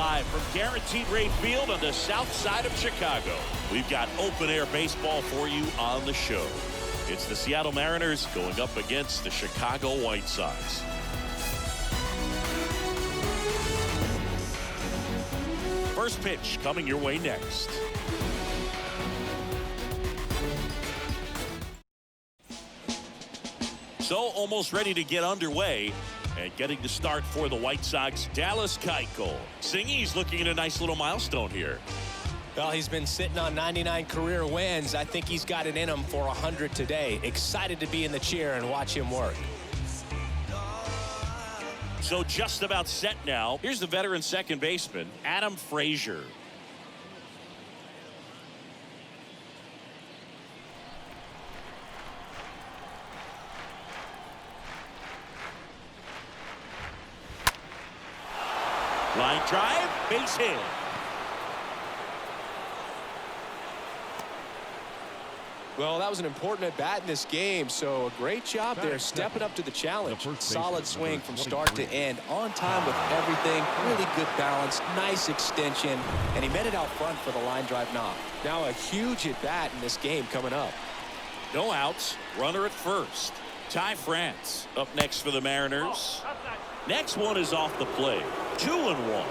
Live from Guaranteed Rate Field on the south side of Chicago, we've got open-air baseball for you on the show. It's the Seattle Mariners going up against the Chicago White Sox. First pitch coming your way next. So almost ready to get underway. And getting to start for the White Sox, Dallas Keuchel. Singy's looking at a nice little milestone here. Well, he's been sitting on 99 career wins. I think he's got it in him for 100 today. Excited to be in the chair and watch him work. So just about set now. Here's the veteran second baseman, Adam Frazier. Line drive, base hit. Well, that was an important at bat in this game, so a great job there stepping up to the challenge. Solid swing from start to end, on time with everything, really good balance, nice extension, and he met it out front for the line drive knock. Now a huge at bat in this game coming up. No outs, runner at first. Ty France up next for the Mariners. Next one is off the plate. 2-1.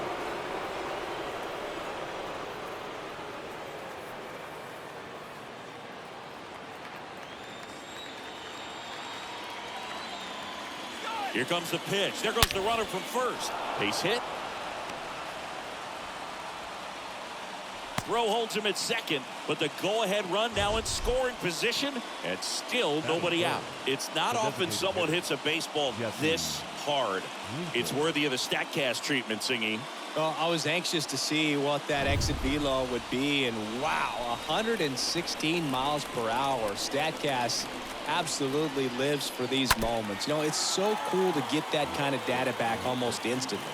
Here comes the pitch. There goes the runner from first. Base hit. Throw holds him at second, but the go-ahead run now in scoring position, and still nobody out. It's not often someone hits a baseball this hard. It's worthy of the StatCast treatment, Singy. Well, I was anxious to see what that exit velo would be, and wow, 116 miles per hour. StatCast absolutely lives for these moments. You know, it's so cool to get that kind of data back almost instantly.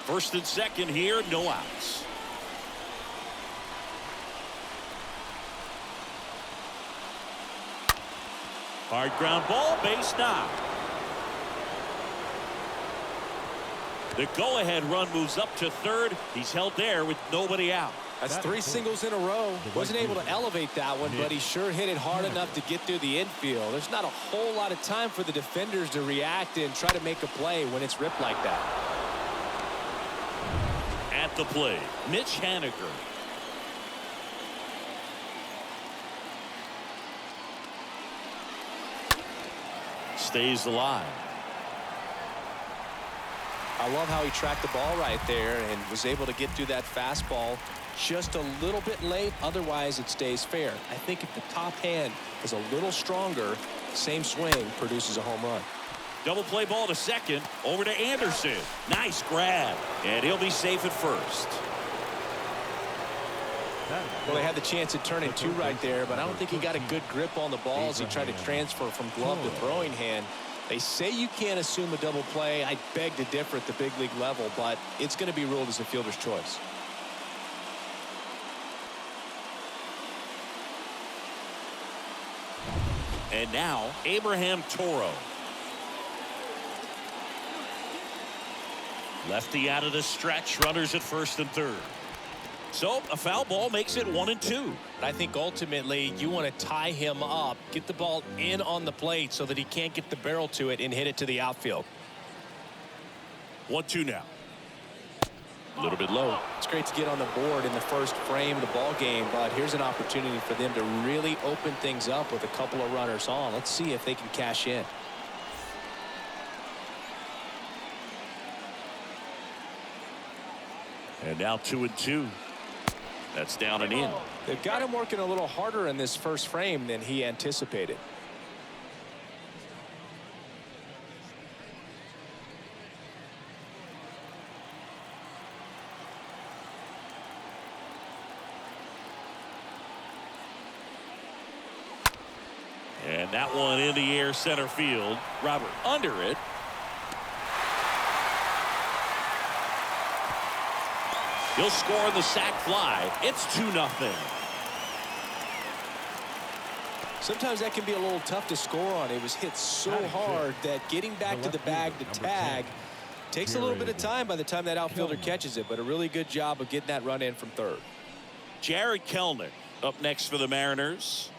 First and second here, no outs. Hard ground ball, base knock. The go-ahead run moves up to third. He's held there with nobody out. That's 3 singles in a row. Wasn't able to elevate that one, but he sure hit it hard enough to get through the infield. There's not a whole lot of time for the defenders to react and try to make a play when it's ripped like that. At the plate, Mitch Haniger. Stays alive. I love how he tracked the ball right there and was able to get through that fastball just a little bit late. Otherwise, it stays fair. I think if the top hand is a little stronger, same swing produces a home run. Double play ball to second. Over to Anderson. Nice grab. And he'll be safe at first. Well, they had the chance at turning 2 right there, but I don't think he got a good grip on the ball as he tried to transfer from glove to throwing hand. They say you can't assume a double play. I beg to differ at the big league level, but it's going to be ruled as a fielder's choice. And now, Abraham Toro. Lefty out of the stretch. Runners at first and third. So a foul ball makes it 1-2. I think ultimately you want to tie him up, get the ball in on the plate so that he can't get the barrel to it and hit it to the outfield. 1-2 now. A little bit low. It's great to get on the board in the first frame of the ball game, but here's an opportunity for them to really open things up with a couple of runners on. Let's see if they can cash in. And now 2-2. That's down and in. They've got him working a little harder in this first frame than he anticipated. And that one in the air center field. Robert under it. He'll score on the sac fly. It's 2-0. Sometimes that can be a little tough to score on. It was hit so hard that getting back to the bag to tag takes a little bit of time by the time that outfielder catches it, but a really good job of getting that run in from third. Jared Kelnick up next for the Mariners.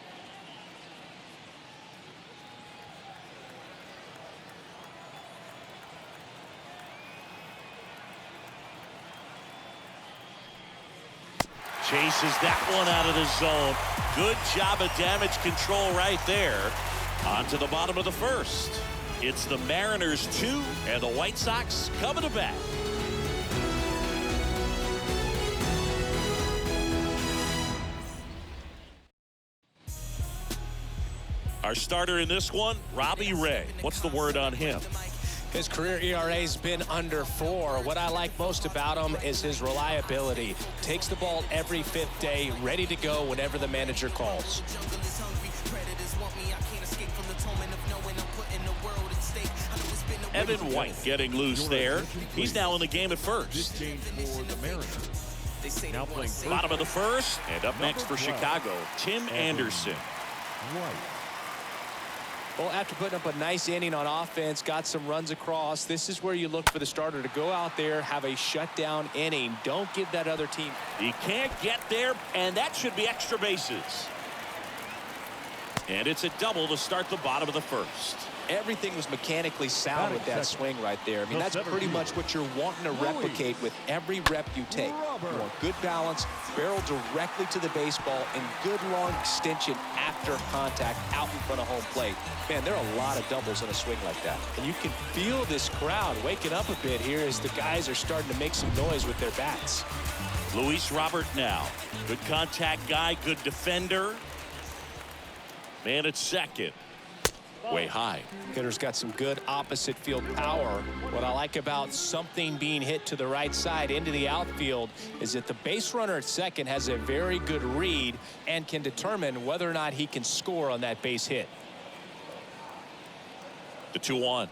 Chases that one out of the zone. Good job of damage control right there. On to the bottom of the first. It's the Mariners 2 and the White Sox coming to bat. Our starter in this one, Robbie Ray. What's the word on him? His career ERA's been under 4. What I like most about him is his reliability. Takes the ball every 5th day, ready to go whenever the manager calls. Evan White getting loose there. He's now in the game at first. Bottom of the first, and up next for Chicago, Tim Anderson. Well, after putting up a nice inning on offense, got some runs across, this is where you look for the starter to go out there, have a shutdown inning. Don't give that other team. He can't get there, and that should be extra bases. And it's a double to start the bottom of the first. Everything was mechanically sound with that swing right there. I mean, that's pretty much what you're wanting to replicate with every rep you take. You want good balance, barrel directly to the baseball, and good long extension after contact out in front of home plate. Man, there are a lot of doubles in a swing like that. And you can feel this crowd waking up a bit here as the guys are starting to make some noise with their bats. Luis Robert now. Good contact guy, good defender. Man at second. Way high. Hitter's got some good opposite field power. What I like about something being hit to the right side into the outfield is that the base runner at second has a very good read and can determine whether or not he can score on that base hit. The 2-1.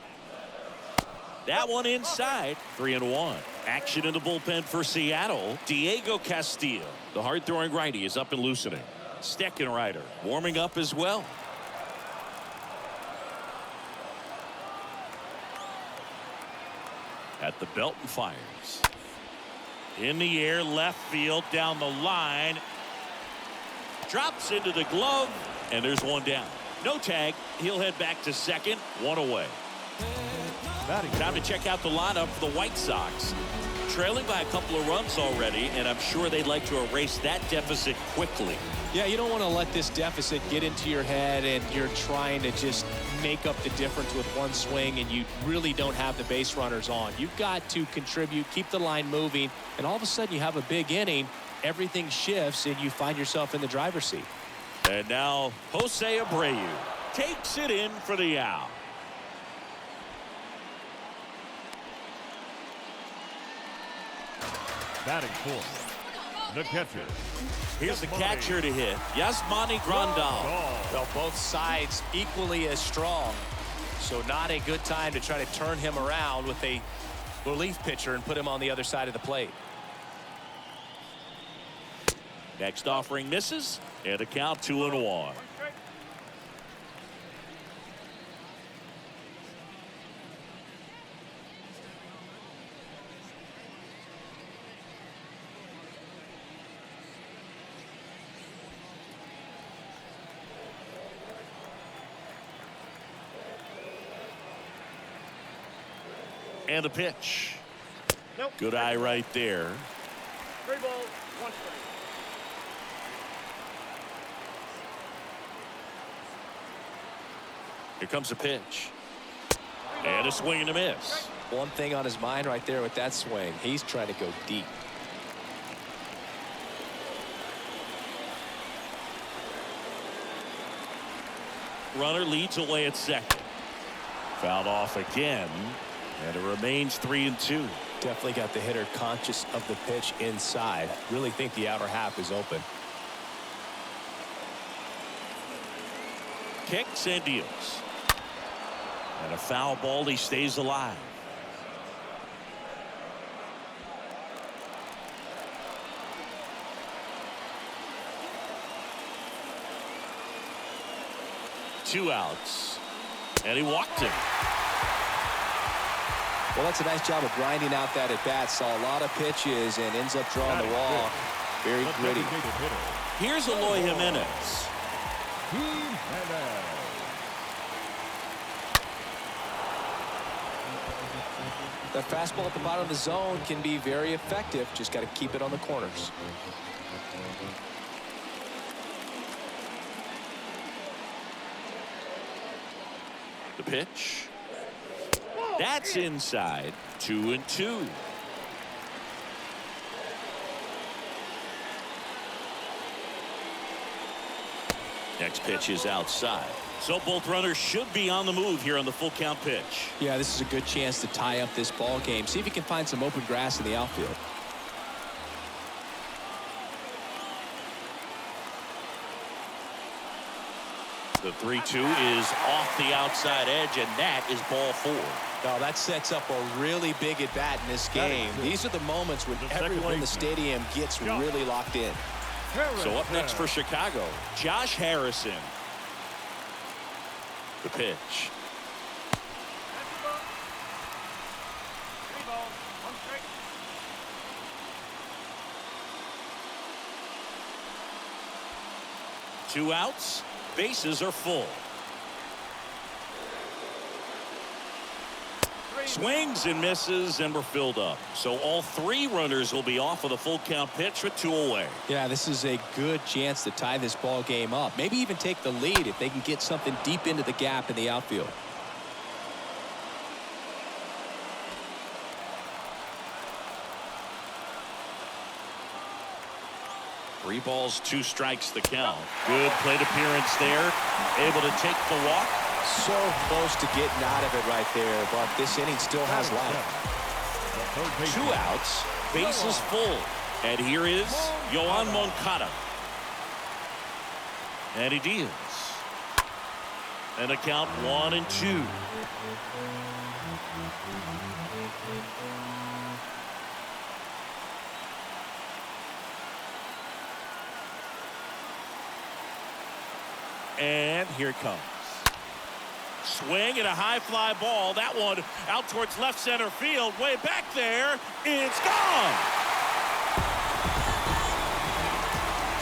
That one inside. 3-1. Action in the bullpen for Seattle. Diego Castillo. The hard-throwing righty is up and loosening. Steckenrider warming up as well. At the belt and fires. In the air, left field, down the line. Drops into the glove, and there's one down. No tag. He'll head back to second. One away. Time to check out the lineup for the White Sox. Trailing by a couple of runs already, and I'm sure they'd like to erase that deficit quickly. Yeah, you don't want to let this deficit get into your head and you're trying to just make up the difference with one swing and you really don't have the base runners on. You've got to contribute, keep the line moving, and all of a sudden you have a big inning, everything shifts, and you find yourself in the driver's seat. And now Jose Abreu takes it in for the out. Batting fourth, the catcher. Here's the catcher to hit, Yasmani Grandal. Well, both sides equally as strong, so not a good time to try to turn him around with a relief pitcher and put him on the other side of the plate. Next offering misses, and a count 2-1. And the pitch. Nope. Good eye right there. 3 balls, 1 strike. Here comes a pitch. And a swing and a miss. One thing on his mind right there with that swing, he's trying to go deep. Runner leads away at second. Fouled off again, and it remains 3-2. Definitely got the hitter conscious of the pitch inside. Really think the outer half is open. Kicks and deals. And a foul ball, he stays alive. 2 outs. And he walked him. Well, that's a nice job of grinding out that at-bat. Saw a lot of pitches and ends up drawing the walk. Very gritty. Here's Eloy Jimenez. That fastball at the bottom of the zone can be very effective. Just got to keep it on the corners. The pitch. That's inside. 2-2. Next pitch is outside. So both runners should be on the move here on the full count pitch. Yeah, this is a good chance to tie up this ball game. See if you can find some open grass in the outfield. The 3-2 is off the outside edge, and that is ball 4. Now that sets up a really big at bat in this game. These are the moments when everyone in the stadium gets really locked in. So up next for Chicago, Josh Harrison. The pitch. 3 balls, 1 strike. 2 outs. Bases are full. Swings and misses, and we're filled up. So all 3 runners will be off of the full count pitch with 2 away. Yeah, this is a good chance to tie this ball game up. Maybe even take the lead if they can get something deep into the gap in the outfield. Three balls, 2 strikes the count. Good plate appearance there. Able to take the walk. So close to getting out of it right there, but this inning still has life. 2 outs, bases full. And here is Yoan Moncada. And he deals. And a count 1-2. And here it comes. Swing and a high fly ball. That one out towards left center field. Way back there. It's gone.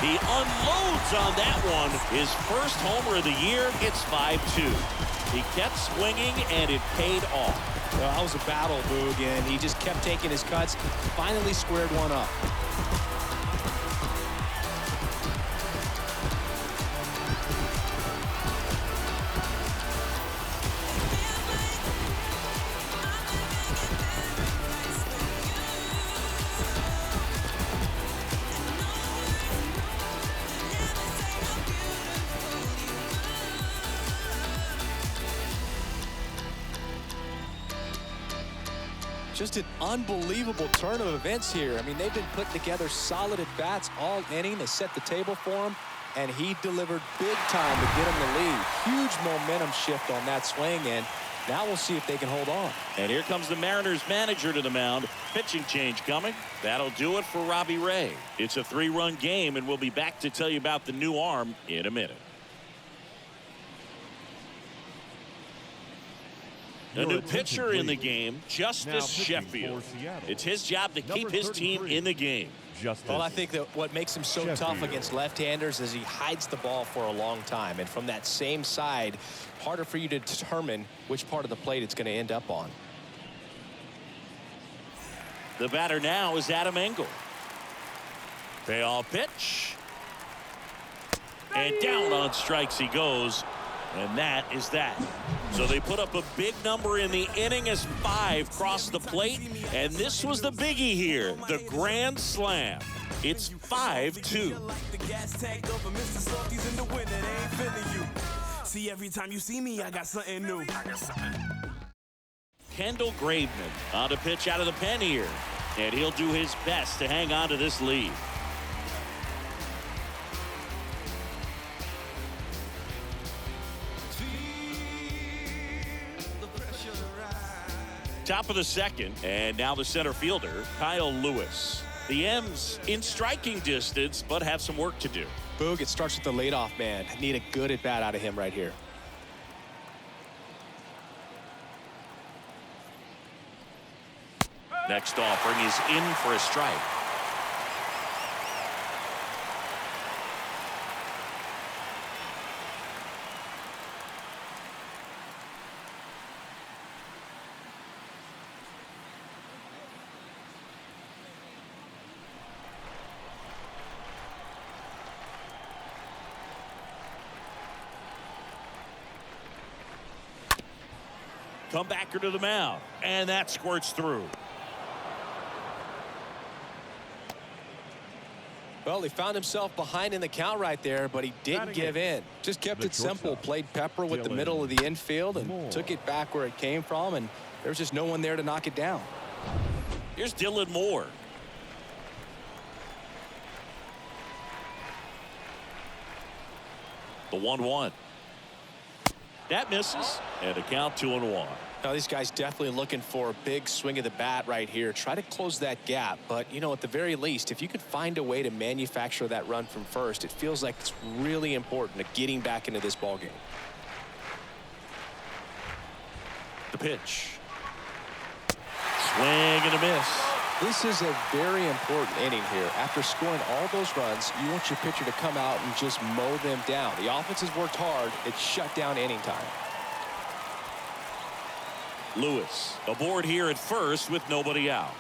He unloads on that one. His first homer of the year. It's 5-2. He kept swinging and it paid off. Well, that was a battle, Boog, and he just kept taking his cuts. Finally squared one up. Just an unbelievable turn of events here. I mean, they've been putting together solid at-bats all inning. They set the table for him, and he delivered big time to get him the lead. Huge momentum shift on that swing, and now we'll see if they can hold on. And here comes the Mariners manager to the mound. Pitching change coming. That'll do it for Robbie Ray. It's a 3-run game, and we'll be back to tell you about the new arm in a minute. A new pitcher in the game, Justice Sheffield. It's his job to keep his team in the game. Well, I think that what makes him so tough against left-handers is he hides the ball for a long time. And from that same side, harder for you to determine which part of the plate it's going to end up on. The batter now is Adam Engel. Payoff pitch. And down on strikes he goes. And that is that. So they put up a big number in the inning as 5 crossed the plate. And this was the biggie here, the grand slam. It's 5-2. See, every time you see me, I got something new. Kendall Graveman on a pitch out of the pen here. And he'll do his best to hang on to this lead. Top of the second, and now the center fielder, Kyle Lewis. The M's in striking distance, but have some work to do. Boog, it starts with the leadoff man. Need a good at-bat out of him right here. Next offering is in for a strike. Comebacker to the mound, and that squirts through. Well, he found himself behind in the count right there, but he didn't give in. Just kept it simple. Played pepper with the middle of the infield and took it back where it came from, and there's just no one there to knock it down. Here's Dylan Moore. The 1-1. That misses, and a count 2-1. Now, these guys definitely looking for a big swing of the bat right here. Try to close that gap. But, you know, at the very least, if you could find a way to manufacture that run from first, it feels like it's really important to getting back into this ball game. The pitch. Swing and a miss. This is a very important inning here. After scoring all those runs, you want your pitcher to come out and just mow them down. The offense has worked hard. It's shut down inning time. Lewis aboard here at first with nobody out.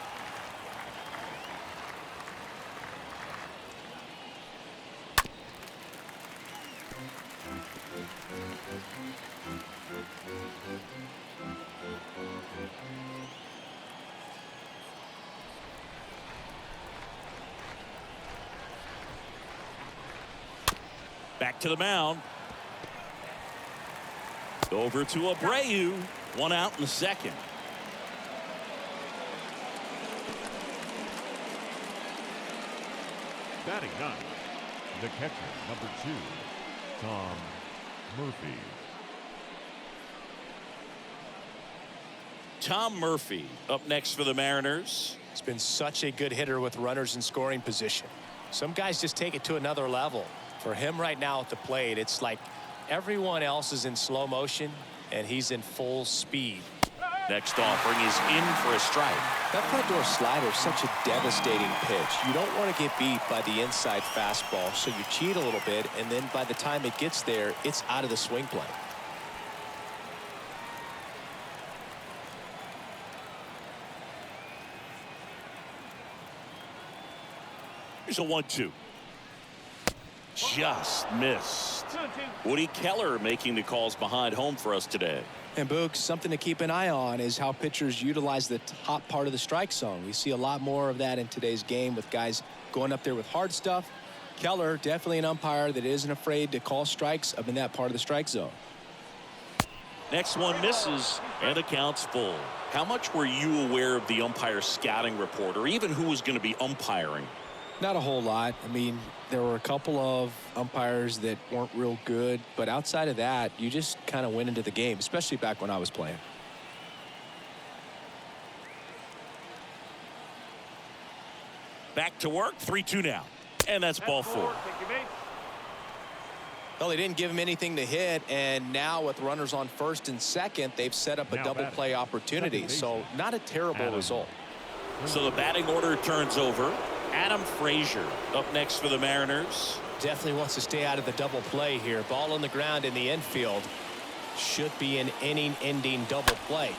Back to the mound. Over to Abreu. One out in the second. Batting ninth, the catcher, number 2, Tom Murphy. Tom Murphy up next for the Mariners. He's been such a good hitter with runners in scoring position. Some guys just take it to another level. For him right now at the plate, it's like everyone else is in slow motion and he's in full speed. Next offering is in for a strike. That front door slider is such a devastating pitch. You don't want to get beat by the inside fastball, so you cheat a little bit, and then by the time it gets there, it's out of the swing plane. Here's a 1-2. Just missed. Woody Keller making the calls behind home for us today. And Boog, something to keep an eye on is how pitchers utilize the top part of the strike zone. We see a lot more of that in today's game with guys going up there with hard stuff. Keller, definitely an umpire that isn't afraid to call strikes up in that part of the strike zone. Next one misses, and the count's full. How much were you aware of the umpire scouting report, or even who was going to be umpiring? Not a whole lot. I mean, there were a couple of umpires that weren't real good, but outside of that, you just kind of went into the game, especially back when I was playing. Back to work, 3-2 now. And that's ball 4. Well, they didn't give him anything to hit, and now with runners on first and second, they've set up a double play opportunity, so not a terrible result. So the batting order turns over. Adam Frazier up next for the Mariners. Definitely wants to stay out of the double play here. Ball on the ground in the infield. Should be an inning-ending double play.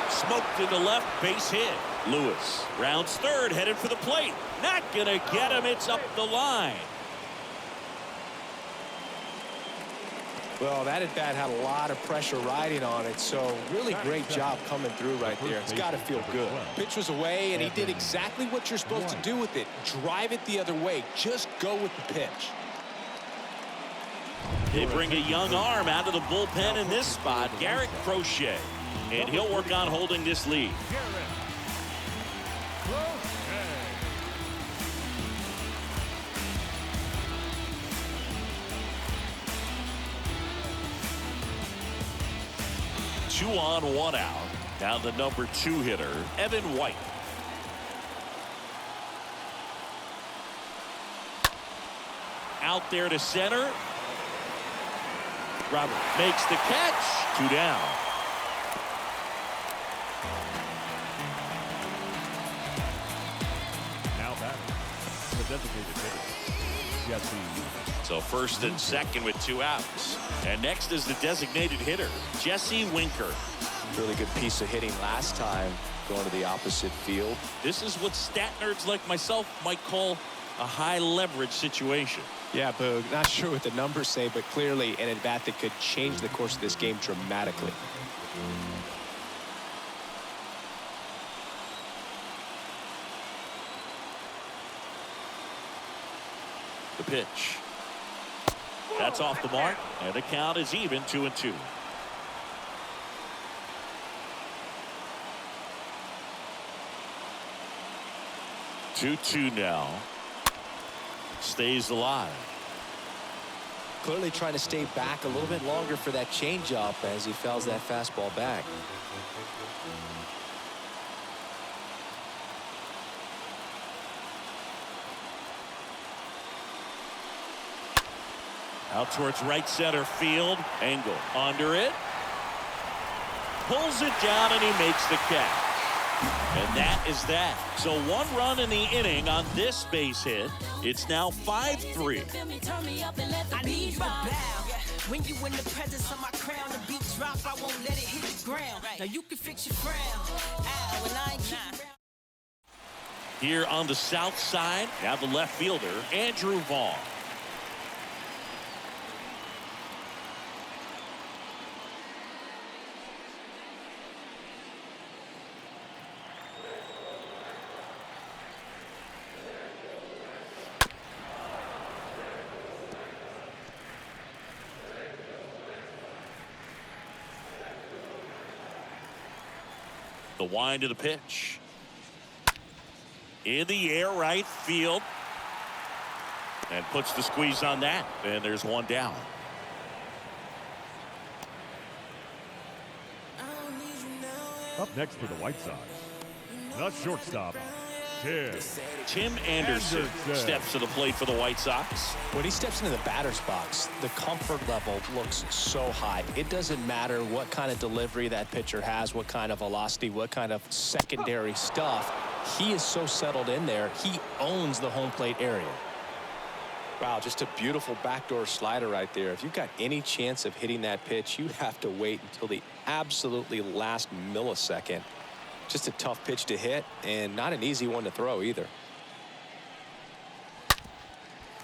Smoked into left, base hit. Lewis rounds third, headed for the plate. Not gonna get him. It's up the line. Well, that at bat had a lot of pressure riding on it, so really great job coming through right there. It's got to feel good. Pitch was away, and he did exactly what you're supposed to do with it. Drive it the other way. Just go with the pitch. They bring a young arm out of the bullpen in this spot, Garrett Crochet, and he'll work on holding this lead. 2 on, 1 out. Now the number 2 hitter, Evan White. Out there to center. Robert makes the catch. 2 down. designated hitter, Jesse. So first and second with 2 outs. And next is the designated hitter, Jesse Winker. Really good piece of hitting last time, going to the opposite field. This is what stat nerds like myself might call a high leverage situation. Yeah, Boog, not sure what the numbers say, but clearly an at-bat that could change the course of this game dramatically. The pitch. That's off the mark, and the count is even 2-2. Two now. Stays alive. Clearly trying to stay back a little bit longer for that changeup as he fouls that fastball back. Out towards right center field. Engel under it. Pulls it down, and he makes the catch. And that is that. So 1 run in the inning on this base hit. It's now 5-3. I need you to bow. When you in the presence of my crown, the beat drop, I won't let it hit the ground. Now you can fix your frown. And I ain't keep Here on the south side, now the left fielder, Andrew Vaughn. The wind of the pitch. In the air, right field. And puts the squeeze on that. And there's 1 down. Up next for the White Sox, the shortstop, Tim Anderson steps to the plate for the White Sox. When he steps into the batter's box, the comfort level looks so high. It doesn't matter what kind of delivery that pitcher has, what kind of velocity, what kind of secondary stuff. He is so settled in there. He owns the home plate area. Wow, just a beautiful backdoor slider right there. If you've got any chance of hitting that pitch, you have to wait until the absolutely last millisecond. Just a tough pitch to hit, and not an easy one to throw either.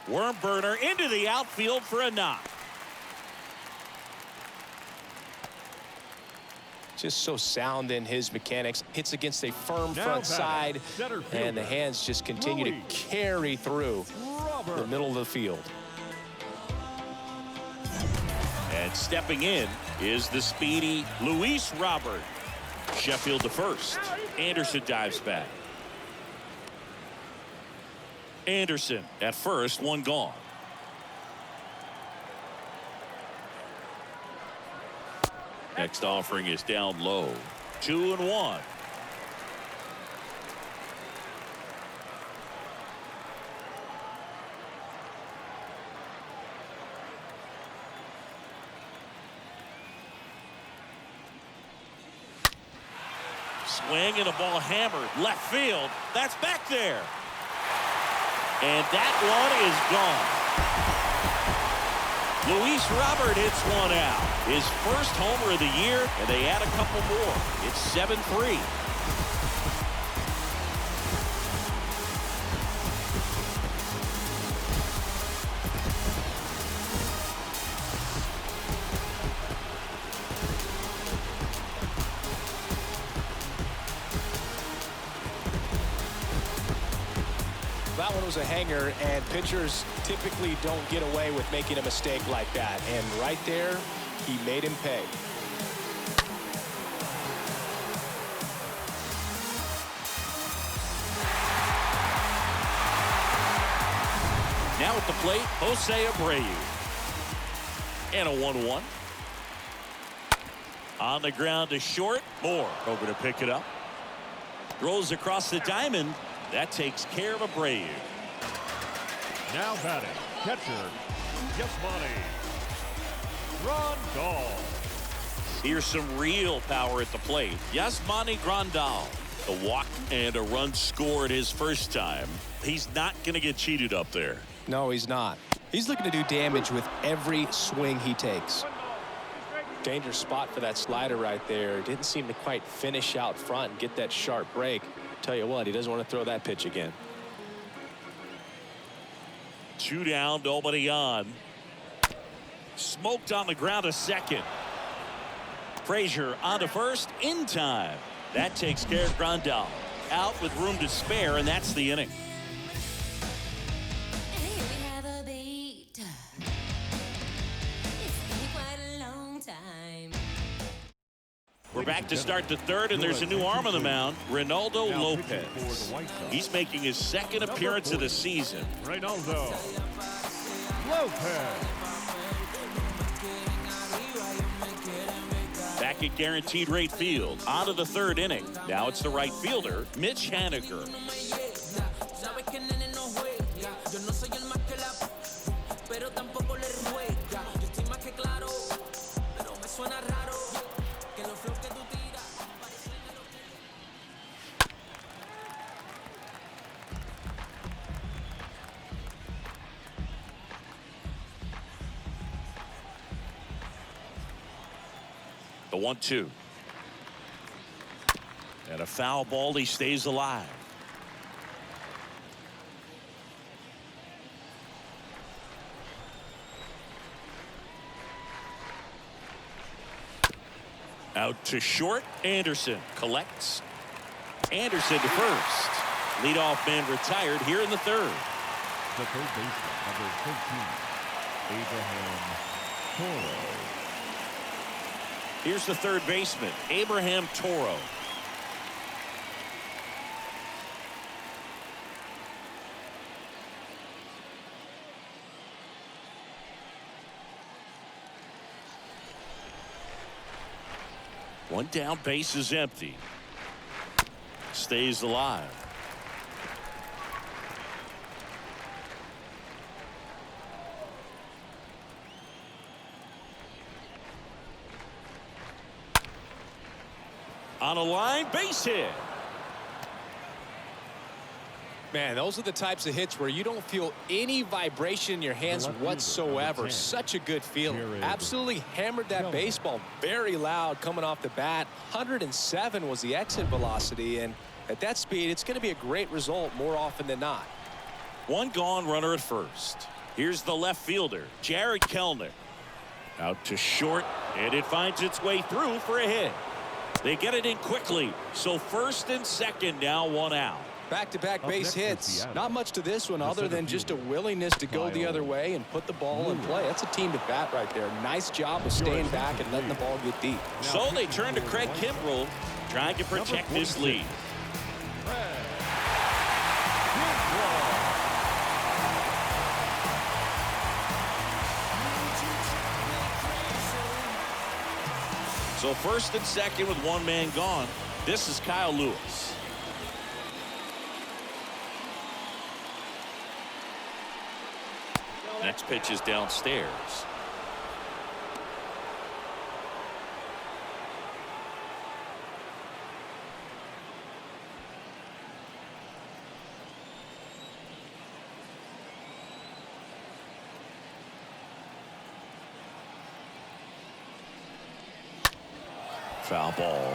Worm burner into the outfield for a knock. Just so sound in his mechanics. Hits against a firm front side, and the hands just continue to carry through the middle of the field. And stepping in is the speedy Luis Robert. Sheffield to first. Anderson dives back. Anderson at first, 1 gone. Next offering is down low. 2-1. Swing and a ball hammered left field. That's back there. And that one is gone. Luis Robert hits 1 out. His first homer of the year, and they add a couple more. It's 7-3. That one was a hanger, and pitchers typically don't get away with making a mistake like that. And right there, he made him pay. Now at the plate, Jose Abreu. And a 1-1. On the ground to short. Moore over to pick it up. Throws across the diamond. That takes care of Abreu. now batting, catcher, Yasmani Grandal. Here's some real power at the plate. Yasmani Grandal. A walk and a run scored his first time. He's not going to get cheated up there. No, he's not. He's looking to do damage with every swing he takes. Dangerous spot for that slider right there. Didn't seem to quite finish out front and get that sharp break. Tell you what, he doesn't want to throw that pitch again. 2 down, nobody on. Smoked on the ground to second. Frazier on to first in time. That takes care of Grandal. Out with room to spare, and that's the inning. We're back to start the third, and there's a new arm on the mound, Reynaldo Lopez. He's making his second appearance of the season. Reynaldo Lopez. Back at Guaranteed Rate Field, on to the third inning. Now it's the right fielder, Mitch Haniger. The 1-2. And a foul ball. He stays alive. Out to short. Anderson collects. Anderson to first. Leadoff man retired here in the third. The third baseman, number 13, Abraham Toro. Here's the third baseman, Abraham Toro. One down, base is empty. Stays alive. On a line, base hit. Man, those are the types of hits where you don't feel any vibration in your hands whatsoever. Such a good feeling. Absolutely hammered that baseball. Very loud coming off the bat. 107 was the exit velocity, and at that speed, it's going to be a great result more often than not. One gone, runner at first. Here's the left fielder, Jared Kellner. Out to short, and it finds its way through for a hit. They get it in quickly, so first and second now, one out. Back-to-back base hits. Not much to this one other than just a willingness to go the other way and put the ball in play. That's a team to bat right there. Nice job of staying back and letting the ball get deep. So they turn to Craig Kimbrell, trying to protect this lead. So first and second with one man gone. This is Kyle Lewis. Next pitch is downstairs. Foul ball.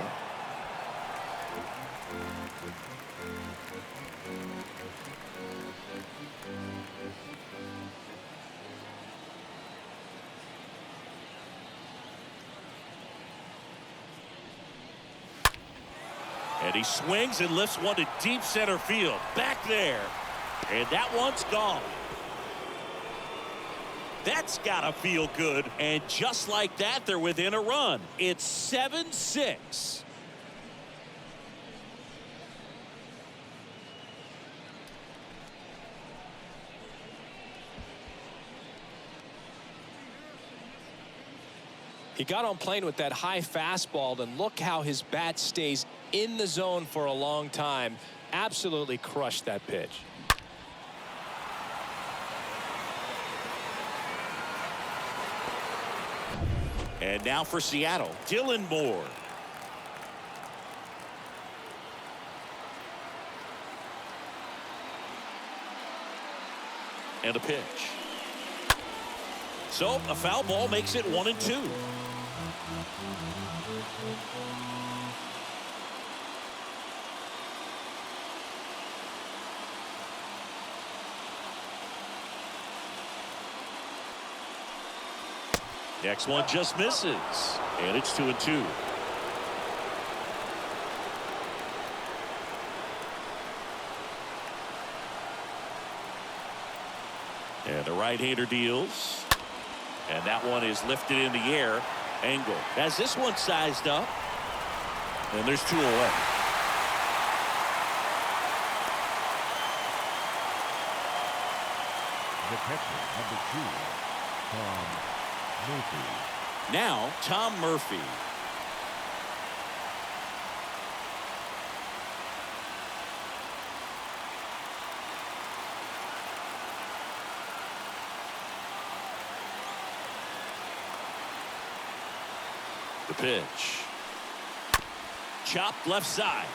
And he swings and lifts one to deep center field. Back there. And that one's gone. That's gotta feel good. And just like that, they're within a run. It's 7-6. He got on plane with that high fastball, and look how his bat stays in the zone for a long time. Absolutely crushed that pitch. And now for Seattle, Dylan Moore. And a pitch. So a foul ball makes it 1-2. Next one just misses. And it's 2-2. And the right-hander deals. And that one is lifted in the air. Engel has this one sized up. And there's 2 away. The catcher, number 2, Tom Murphy. Now, Tom Murphy. The pitch. Chopped left side.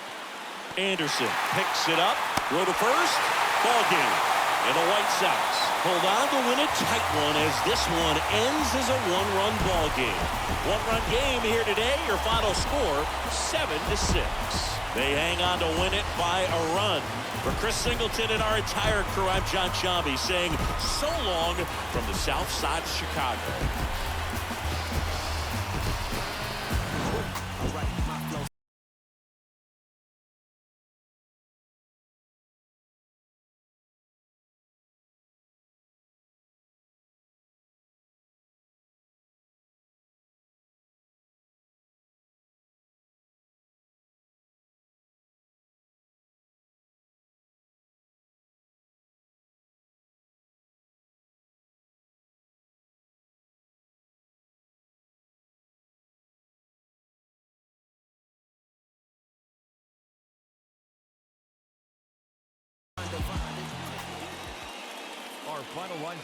Anderson picks it up. Throw to first. Ball game. And the White Sox hold on to win a tight one as this one ends as a 1-run ball game. 1-run game here today. Your final score 7-6. They hang on to win it by a run. For Chris Singleton and our entire crew, I'm John Chambi saying so long from the south side of Chicago. Our final line.